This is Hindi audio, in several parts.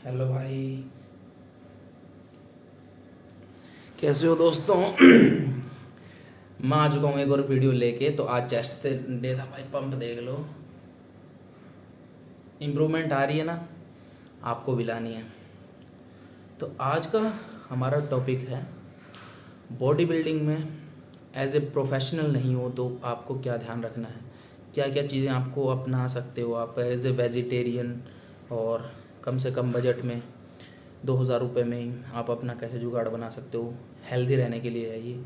हेलो भाई। कैसे हो दोस्तों? मैं आ चुका हूँ एक और वीडियो लेके। तो आज चेस्ट डे था भाई, पंप देख लो। इम्प्रूवमेंट आ रही है ना, आपको भी लानी है। तो आज का हमारा टॉपिक है बॉडी बिल्डिंग में एज ए प्रोफेशनल नहीं हो तो आपको क्या ध्यान रखना है, क्या क्या चीज़ें आपको अपना सकते हो आप एज ए वेजिटेरियन, और कम से कम बजट में 2,000 रुपये में ही आप अपना कैसे जुगाड़ बना सकते हो। हेल्दी रहने के लिए है ये।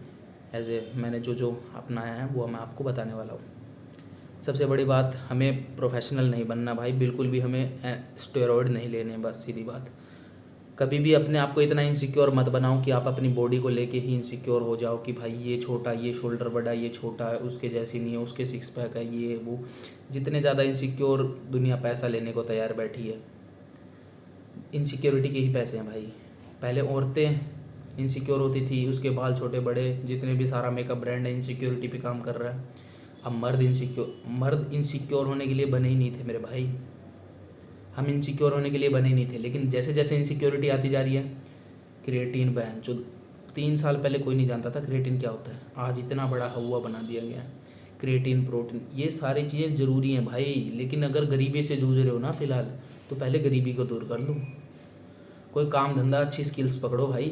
एज ए मैंने जो जो अपनाया है वो मैं आपको बताने वाला हूँ। सबसे बड़ी बात, हमें प्रोफेशनल नहीं बनना भाई, बिल्कुल भी हमें स्टेरॉयड नहीं लेने, बस सीधी बात। कभी भी अपने आप को इतना इनसिक्योर मत बनाओ कि आप अपनी बॉडी को लेके ही इनसिक्योर हो जाओ कि भाई ये छोटा, ये शोल्डर बड़ा, ये छोटा है, उसके जैसी नहीं है, उसके सिक्स पैक है, ये वो। जितने ज़्यादा इनसिक्योर दुनिया पैसा लेने को तैयार बैठी है, इनसिक्योरिटी के ही पैसे हैं भाई। पहले औरतें इनसिक्योर होती थी, उसके बाल छोटे बड़े, जितने भी सारा मेकअप ब्रांड है इनसिक्योरिटी पे काम कर रहा है। अब मर्द इनसिक्योर होने के लिए बने ही नहीं थे मेरे भाई। हम इनसिक्योर होने के लिए बने ही नहीं थे, लेकिन जैसे जैसे इनसिक्योरिटी आती जा रही है, क्रिएटिन बैन जो 3 साल पहले कोई नहीं जानता था क्रिएटिन क्या होता है, आज इतना बड़ा हवा बना दिया गया है। क्रिएटिन, प्रोटीन, ये सारी चीज़ें ज़रूरी हैं भाई, लेकिन अगर गरीबी से जूझ रहे हो ना फ़िलहाल, तो पहले गरीबी को दूर कर लो। कोई काम धंधा, अच्छी स्किल्स पकड़ो भाई।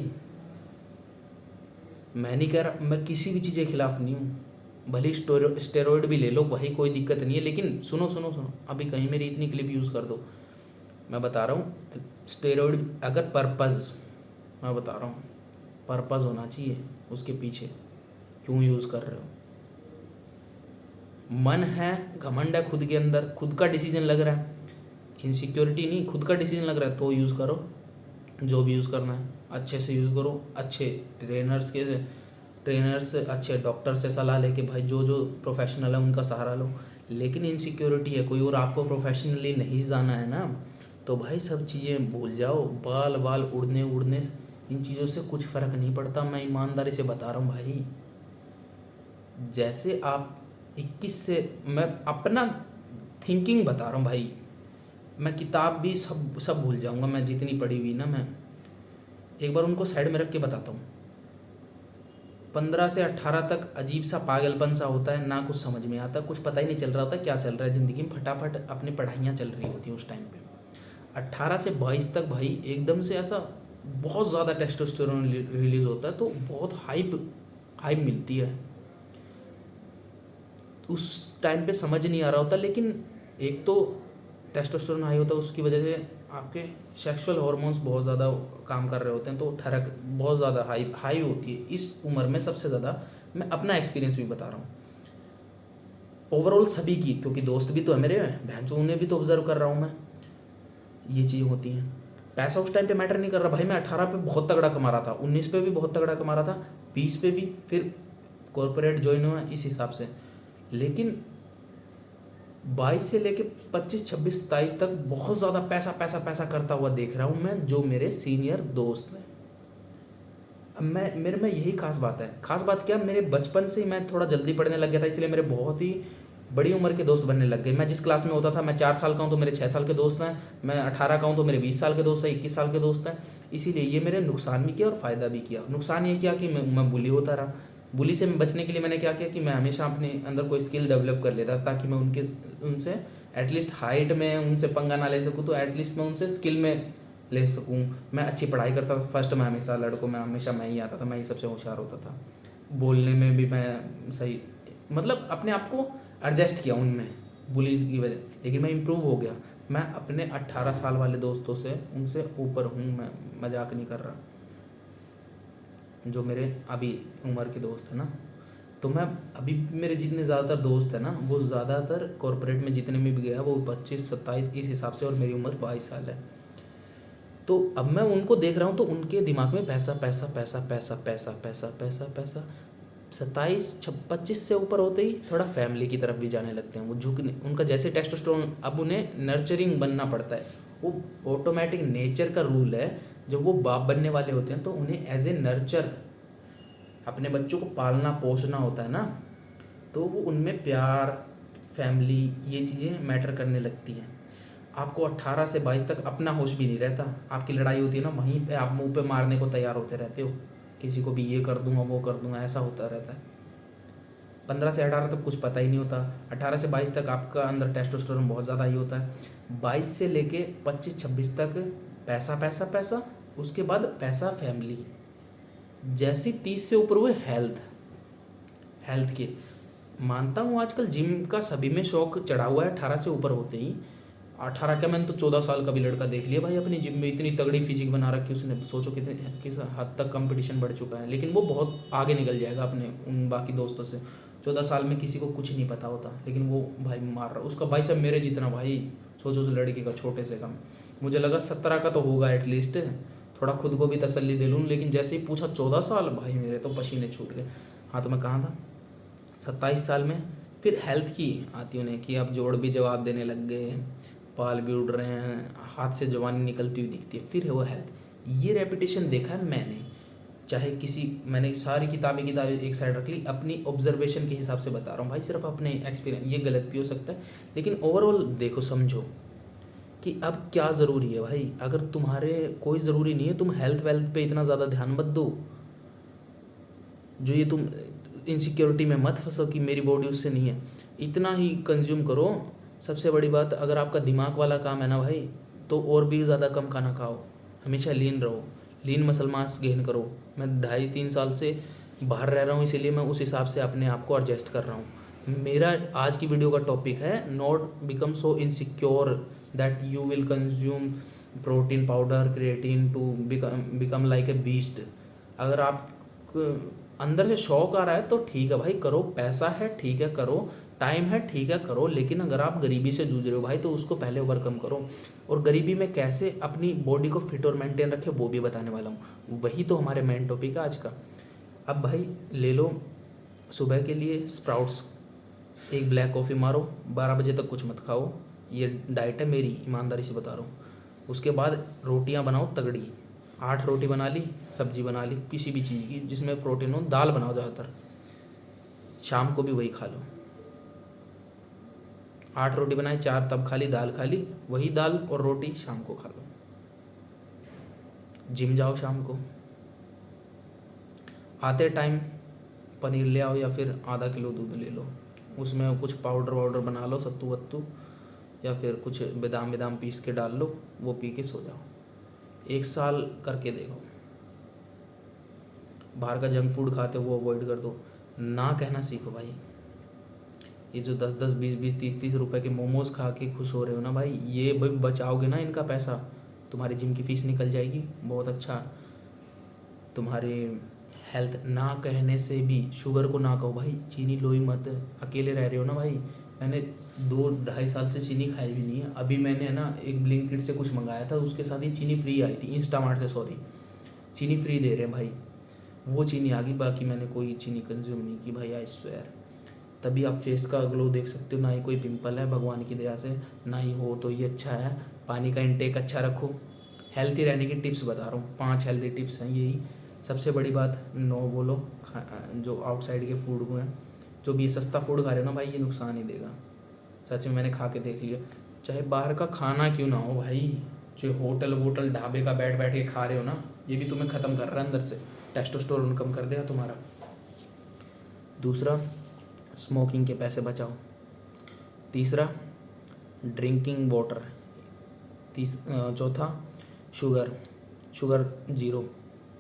मैं नहीं कह रहा, मैं किसी भी चीज़ के खिलाफ नहीं हूँ। भले ही स्टेरॉयड भी ले लो भाई, कोई दिक्कत नहीं है, लेकिन सुनो सुनो सुनो, अभी कहीं मेरी इतनी क्लिप यूज़ कर दो। मैं बता रहा हूँ, स्टेरॉयड अगर पर्पज़, मैं बता रहा हूँ पर्पज़ होना चाहिए उसके पीछे, क्यों यूज़ कर रहे हो। मन है, घमंड है खुद के अंदर, खुद का डिसीजन लग रहा है, इनसिक्योरिटी नहीं, खुद का डिसीजन लग रहा है, तो यूज़ करो। जो भी यूज़ करना है अच्छे से यूज़ करो, अच्छे ट्रेनर्स अच्छे डॉक्टर से सलाह लेके भाई, जो जो प्रोफेशनल है उनका सहारा लो। लेकिन इनसिक्योरिटी है कोई और आपको प्रोफेशनली नहीं जाना है ना, तो भाई सब चीज़ें भूल जाओ। बाल बाल उड़ने उड़ने, इन चीज़ों से कुछ फ़र्क नहीं पड़ता। मैं ईमानदारी से बता रहा हूँ भाई। जैसे आप 21 से, मैं अपना थिंकिंग बता रहा हूँ भाई, मैं किताब भी सब सब भूल जाऊँगा, मैं जितनी पढ़ी हुई ना, मैं एक बार उनको साइड में रख के बताता हूँ। 15 से 18 तक अजीब सा पागलपन सा होता है, ना कुछ समझ में आता, कुछ पता ही नहीं चल रहा होता क्या चल रहा है ज़िंदगी में, फटाफट अपनी पढ़ाइयाँ चल रही होती हैं उस टाइम पे। 18 से 22 तक भाई एकदम से ऐसा बहुत ज़्यादा टेस्टोस्टेरोन रिलीज होता है, तो बहुत हाइप हाइप मिलती है। उस टाइम पे समझ नहीं आ रहा होता, लेकिन एक तो टेस्टोस्टेरोन हाई होता है, उसकी वजह से आपके सेक्सुअल हार्मोन्स बहुत ज़्यादा काम कर रहे होते हैं, तो ठरक बहुत ज़्यादा हाई हाई होती है इस उम्र में सबसे ज़्यादा। मैं अपना एक्सपीरियंस भी बता रहा हूँ, ओवरऑल सभी की, क्योंकि दोस्त भी तो है मेरे, बहन उन्हें भी तो ऑब्जर्व कर रहा हूँ मैं। ये चीज़ें होती हैं। पैसा उस टाइम पे मैटर नहीं कर रहा भाई, मैं 18 पे बहुत तगड़ा कमा रहा था, 19 पे भी बहुत तगड़ा कमा रहा था, 20 पे भी, फिर कॉरपोरेट ज्वाइन हुआ इस हिसाब से। लेकिन 22 से लेके 25, 26, 27 तक बहुत ज़्यादा पैसा पैसा पैसा करता हुआ देख रहा हूँ मैं, जो मेरे सीनियर दोस्त हैं। अब मैं, मेरे में यही खास बात है। खास बात क्या, मेरे बचपन से ही मैं थोड़ा जल्दी पढ़ने लग गया था, इसलिए मेरे बहुत ही बड़ी उम्र के दोस्त बनने लग गए। मैं जिस क्लास में होता था, मैं 4 साल का हूँ तो मेरे 6 साल के दोस्त हैं, मैं 18 का हूँ तो मेरे 20 साल के दोस्त हैं, 21 साल के दोस्त हैं। इसीलिए ये मेरे नुकसान भी किया और फ़ायदा भी किया। नुकसान ये किया कि मैं बुली होता रहा। बुली से बचने के लिए मैंने क्या किया कि मैं हमेशा अपने अंदर कोई स्किल डेवलप कर लेता, ताकि मैं उनसे एटलीस्ट हाइट में उनसे पंगा ना ले सकूँ, तो एटलीस्ट मैं उनसे स्किल में ले सकूँ। मैं अच्छी पढ़ाई करता था, फर्स्ट में हमेशा लड़कों में हमेशा मैं ही आता था, मैं ही सबसे होशियार होता था। बोलने में भी मैं सही, मतलब अपने आप को एडजस्ट किया उनमें बुलीज की वजह, लेकिन मैं इम्प्रूव हो गया। मैं अपने 18 साल वाले दोस्तों से उनसे ऊपर हूँ, मैं मजाक नहीं कर रहा, जो मेरे अभी उम्र के दोस्त हैं ना। तो मैं अभी, मेरे जितने ज़्यादातर दोस्त हैं ना, वो ज़्यादातर कॉरपोरेट में जितने में भी गया वो 25, 27 इस हिसाब से, और मेरी उम्र 22 साल है। तो अब मैं उनको देख रहा हूँ, तो उनके दिमाग में पैसा पैसा पैसा पैसा पैसा पैसा पैसा पैसा। 27, 25 से ऊपर होते ही थोड़ा फैमिली की तरफ भी जाने लगते हैं, वो झुकने, उनका जैसे टेस्टोस्टेरोन, अब उन्हें नर्चरिंग बनना पड़ता है। वो ऑटोमेटिक नेचर का रूल है, जब वो बाप बनने वाले होते हैं तो उन्हें एज ए नर्चर अपने बच्चों को पालना पोसना होता है ना, तो वो उनमें प्यार, फैमिली, ये चीज़ें मैटर करने लगती हैं। आपको 18 से 22 तक अपना होश भी नहीं रहता, आपकी लड़ाई होती है ना, वहीं पे आप मुंह पे मारने को तैयार होते रहते हो, किसी को भी ये कर दूंगा वो कर दूंगा, ऐसा होता रहता है। 15 से 18 तक कुछ पता ही नहीं होता, 18 से 22 तक आपका अंदर टेस्टोस्टेरोन बहुत ज़्यादा ही होता है, 22 से लेके 25-26 तक पैसा पैसा पैसा, उसके बाद पैसा फैमिली, जैसे 30 से ऊपर हुए हेल्थ, हेल्थ के मानता हूँ आजकल जिम का सभी में शौक चढ़ा हुआ है 18 से ऊपर होते ही। 18 क्या, मैंने तो 14 साल का भी लड़का देख लिया भाई अपनी जिम में, इतनी तगड़ी फिजिक बना रखी उसने, सोचो कितने किस हद तक कंपटीशन बढ़ चुका है, लेकिन वो बहुत आगे निकल जाएगा अपने उन बाकी दोस्तों से। 14 साल में किसी को कुछ नहीं पता होता, लेकिन वो भाई मार रहा, उसका भाई सब मेरे जितना भाई, सोचो उस लड़के का छोटे से कम, मुझे लगा 17 का तो होगा एटलीस्ट, थोड़ा खुद को भी तसल्ली दे लूँ, लेकिन जैसे ही पूछा 14 साल, भाई मेरे तो पसीने छूट गए। हाँ तो मैं कहाँ था, 27 साल में। फिर हेल्थ की आती उन्हें कि अब जोड़ भी जवाब देने लग गए, बाल भी उड़ रहे हैं, हाथ से जवानी निकलती हुई दिखती है, फिर है वो हेल्थ। ये रेपिटेशन देखा है मैंने, चाहे किसी, मैंने सारी किताबें एक साइड रख ली, अपनी ऑब्जर्वेशन के हिसाब से बता रहा हूँ भाई, सिर्फ अपने एक्सपीरियंस, ये गलत भी हो सकता है, लेकिन ओवरऑल देखो समझो कि अब क्या ज़रूरी है भाई। अगर तुम्हारे कोई ज़रूरी नहीं है, तुम हेल्थ वेल्थ पे इतना ज़्यादा ध्यान मत दो, जो ये तुम इनसिक्योरिटी में मत फंसो कि मेरी बॉडी उससे नहीं है, इतना ही कंज्यूम करो। सबसे बड़ी बात, अगर आपका दिमाग वाला काम है ना भाई, तो और भी ज़्यादा कम खाना खाओ, हमेशा लीन रहो, लीन मसल मास गेन करो। मैं 2.5-3 साल से बाहर रह रहा हूँ, इसीलिए मैं उस हिसाब से अपने आप को एडजस्ट कर रहा हूँ। मेरा आज की वीडियो का टॉपिक है not become so insecure that you will consume protein powder creatine to become like a beast. अगर आप अंदर से शौक आ रहा है तो ठीक है भाई करो, पैसा है ठीक है करो, टाइम है ठीक है करो, लेकिन अगर आप गरीबी से जूझ रहे हो भाई तो उसको पहले ओवरकम करो। और गरीबी में कैसे अपनी बॉडी को फिट और मेंटेन रखे वो भी बताने वाला हूँ, वही तो हमारे मेन टॉपिक है आज का। अब भाई ले लो सुबह के लिए स्प्राउट्स, एक ब्लैक कॉफ़ी मारो, 12 बजे तक कुछ मत खाओ, ये डाइट है मेरी, ईमानदारी से बता रहा हूँ। उसके बाद रोटियाँ बनाओ तगड़ी, 8 रोटी बना ली, सब्जी बना ली किसी भी चीज़ की जिसमें प्रोटीन हो, दाल बनाओ ज़्यादातर, शाम को भी वही खा लो। 8 रोटी बनाई, 4 तब खा ली, दाल खा ली, वही दाल और रोटी शाम को खा लो। जिम जाओ शाम को, आते टाइम पनीर ले आओ या फिर आधा किलो दूध ले लो, उसमें कुछ पाउडर वाउडर बना लो, सत्तू वत्तू या फिर कुछ बादाम पीस के डाल लो, वो पी के सो जाओ। 1 साल करके देखो, बाहर का जंक फूड खाते हो वो अवॉइड कर दो, ना कहना सीखो भाई। ये जो 10-10 20-20 30-30 रुपए के मोमोज खा के खुश हो रहे हो ना भाई, ये भाई बचाओगे ना इनका पैसा, तुम्हारी जिम की फीस निकल जाएगी बहुत अच्छा। तुम्हारे हेल्थ, ना कहने से भी शुगर को ना कहो भाई, चीनी लो ही मत, अकेले रह रहे हो ना भाई। मैंने 2-2.5 साल से चीनी खाई भी नहीं है, अभी मैंने है ना एक ब्लिंकिट से कुछ मंगाया था, उसके साथ ही चीनी फ्री आई थी, इंस्टामार्ट से सॉरी, चीनी फ्री दे रहे हैं भाई, वो चीनी आ गई, बाकी मैंने कोई चीनी कंज्यूम नहीं की भाई, आई स्वेयर। तभी आप फेस का ग्लो देख सकते हो, ना ही कोई पिंपल है भगवान की दया से, ना ही हो तो ये अच्छा है। पानी का इंटेक अच्छा रखो, हेल्थी रहने की टिप्स बता रहा हूँ, 5 हेल्थी टिप्स हैं यही। सबसे बड़ी बात, नो बोलो जो आउटसाइड के फूड को हैं, जो भी सस्ता फूड खा रहे हो ना भाई, ये नुकसान ही देगा। सच में मैंने खा के देख लिया, चाहे बाहर का खाना क्यों ना हो भाई, जो होटल वोटल ढाबे का बैठ बैठ के खा रहे हो ना, ये भी तुम्हें ख़त्म कर रहा है अंदर से, टेस्टोस्टेरोन कम कर देगा तुम्हारा। दूसरा, स्मोकिंग के पैसे बचाओ। तीसरा, ड्रिंकिंग वाटर। चौथा, शुगर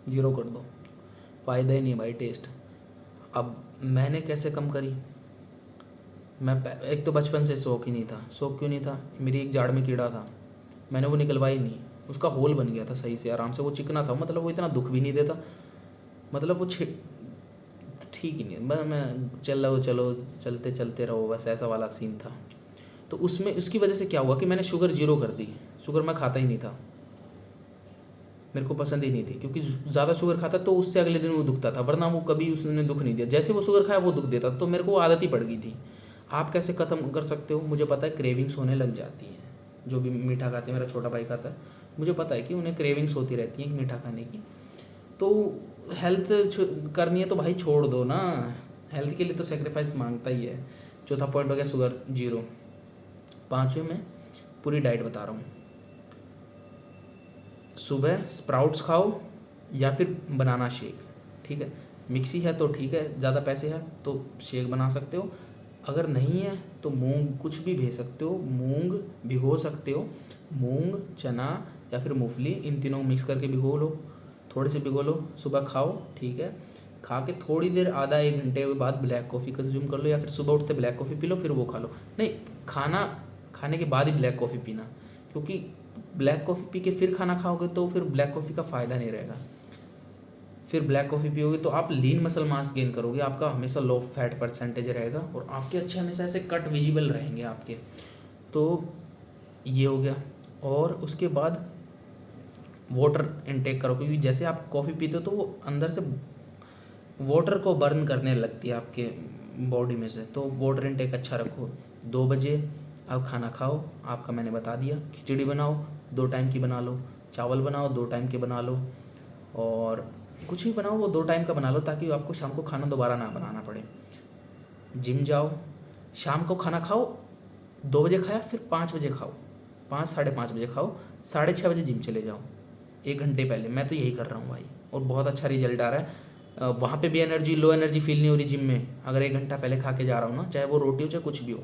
जीरो कर दो, फ़ायदा ही नहीं भाई टेस्ट। अब मैंने कैसे कम करी, मैं एक तो बचपन से शौक ही नहीं था, शौक क्यों नहीं था, मेरी एक जाड़ में कीड़ा था, मैंने वो निकलवाई नहीं, उसका होल बन गया था सही से आराम से, वो चिकना था, मतलब वो इतना दुख भी नहीं देता, मतलब वो ठीक ही नहीं, मैं चलो चलते चलते रहो बस, ऐसा वाला सीन था। तो उसमें उसकी वजह से क्या हुआ कि मैंने शुगर जीरो कर दी, शुगर मैं खाता ही नहीं था, मेरे को पसंद ही नहीं थी, क्योंकि ज़्यादा शुगर खाता तो उससे अगले दिन वो दुखता था, वरना वो कभी उसने दुख नहीं दिया, जैसे वो शुगर खाया वो दुख देता, तो मेरे को वो आदत ही पड़ गई थी। आप कैसे ख़त्म कर सकते हो, मुझे पता है क्रेविंग्स होने लग जाती हैं, जो भी मीठा खाते हैं, मेरा छोटा भाई खाता है, मुझे पता है कि उन्हें क्रेविंग्स होती रहती हैं मीठा खाने की। तो हेल्थ करनी है तो भाई छोड़ दो ना, हेल्थ के लिए तो सेक्रीफाइस मांगता ही है। चौथा पॉइंट हो गया शुगर जीरो। 5वें में पूरी डाइट बता रहा हूँ। सुबह स्प्राउट्स खाओ या फिर बनाना शेक, ठीक है। मिक्सी है तो ठीक है, ज़्यादा पैसे हैं तो शेक बना सकते हो। अगर नहीं है तो मूंग कुछ भी भेज सकते हो, मूंग भिगो सकते हो, मूंग, चना या फिर मूंगफली, इन तीनों मिक्स करके भिगो लो, थोड़े से भिगो लो, सुबह खाओ, ठीक है। खा के थोड़ी देर, आधा एक घंटे के बाद ब्लैक कॉफ़ी कंज्यूम कर लो, या फिर सुबह उठते ब्लैक कॉफ़ी पी लो, फिर वो खा लो। नहीं, खाना खाने के बाद ही ब्लैक कॉफ़ी पीना, क्योंकि ब्लैक कॉफ़ी पी के फिर खाना खाओगे तो फिर ब्लैक कॉफ़ी का फ़ायदा नहीं रहेगा। फिर ब्लैक कॉफ़ी पियोगे तो आप लीन मसल मास गेन करोगे, आपका हमेशा लो फैट परसेंटेज रहेगा और आपके अच्छे हमेशा ऐसे कट विजिबल रहेंगे आपके। तो ये हो गया। और उसके बाद वाटर इनटेक करो, क्योंकि जैसे आप कॉफ़ी पीते हो तो वो अंदर से वाटर को बर्न करने लगती है आपके बॉडी में से, तो वाटर इनटेक अच्छा रखो। 2 बजे आप खाना खाओ, आपका मैंने बता दिया। खिचड़ी बनाओ, 2 टाइम की बना लो, चावल बनाओ 2 टाइम के बना लो, और कुछ भी बनाओ वो 2 टाइम का बना लो, ताकि आपको शाम को खाना दोबारा ना बनाना पड़े। जिम जाओ, शाम को खाना खाओ, 2 बजे खाया फिर 5 बजे खाओ, 5 साढ़े 5 बजे खाओ, 6:30 बजे जिम चले जाओ, 1 घंटे पहले। मैं तो यही कर रहा हूँ भाई, और बहुत अच्छा रिजल्ट आ रहा है। वहाँ पे भी एनर्जी, लो एनर्जी फील नहीं हो रही जिम में, अगर 1 घंटा पहले खा के जा रहा हूँ ना, चाहे वो रोटी हो चाहे कुछ भी हो,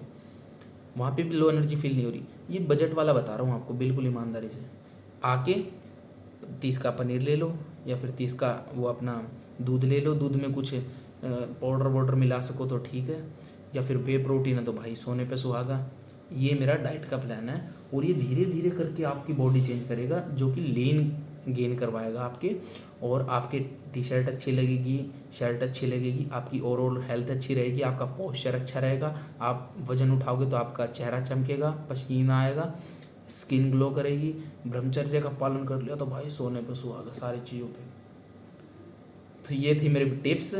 वहाँ पे भी लो एनर्जी फील नहीं हो रही। ये बजट वाला बता रहा हूँ आपको बिल्कुल ईमानदारी से। आके 30 का पनीर ले लो, या फिर 30 का वो अपना दूध ले लो, दूध में कुछ पाउडर वाउडर मिला सको तो ठीक है, या फिर वे प्रोटीन है तो भाई सोने पे सुहागा। ये मेरा डाइट का प्लान है, और ये धीरे धीरे करके आपकी बॉडी चेंज करेगा, जो कि लीन गेन करवाएगा आपके, और आपके टी शर्ट अच्छी लगेगी, शर्ट अच्छी लगेगी, आपकी ओवरऑल हेल्थ अच्छी रहेगी, आपका पोस्चर अच्छा रहेगा, आप वजन उठाओगे तो आपका चेहरा चमकेगा, पसीना आएगा, स्किन ग्लो करेगी। ब्रह्मचर्य का पालन कर लिया तो भाई सोने पे सुहागा सारी चीज़ों पे। तो ये थी मेरी टिप्स,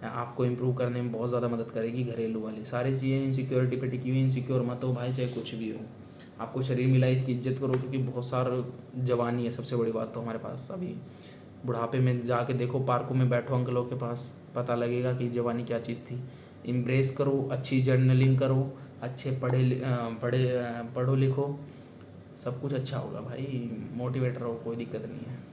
आपको इम्प्रूव करने में बहुत ज़्यादा मदद करेगी, घरेलू वाली सारी चीज़ें। इनसिक्योरिटी पे टिकी हुई, इनसिक्योर मत हो भाई, चाहे कुछ भी हो। आपको शरीर मिला, इसकी इज्जत करो, क्योंकि बहुत सारा जवानी है, सबसे बड़ी बात तो हमारे पास। अभी बुढ़ापे में जाके देखो, पार्कों में बैठो अंकलों के पास, पता लगेगा कि जवानी क्या चीज़ थी। इम्प्रेस करो, अच्छी जर्नलिंग करो, अच्छे पढ़ो लिखो, सब कुछ अच्छा होगा भाई। मोटिवेट रहो, कोई दिक्कत नहीं है।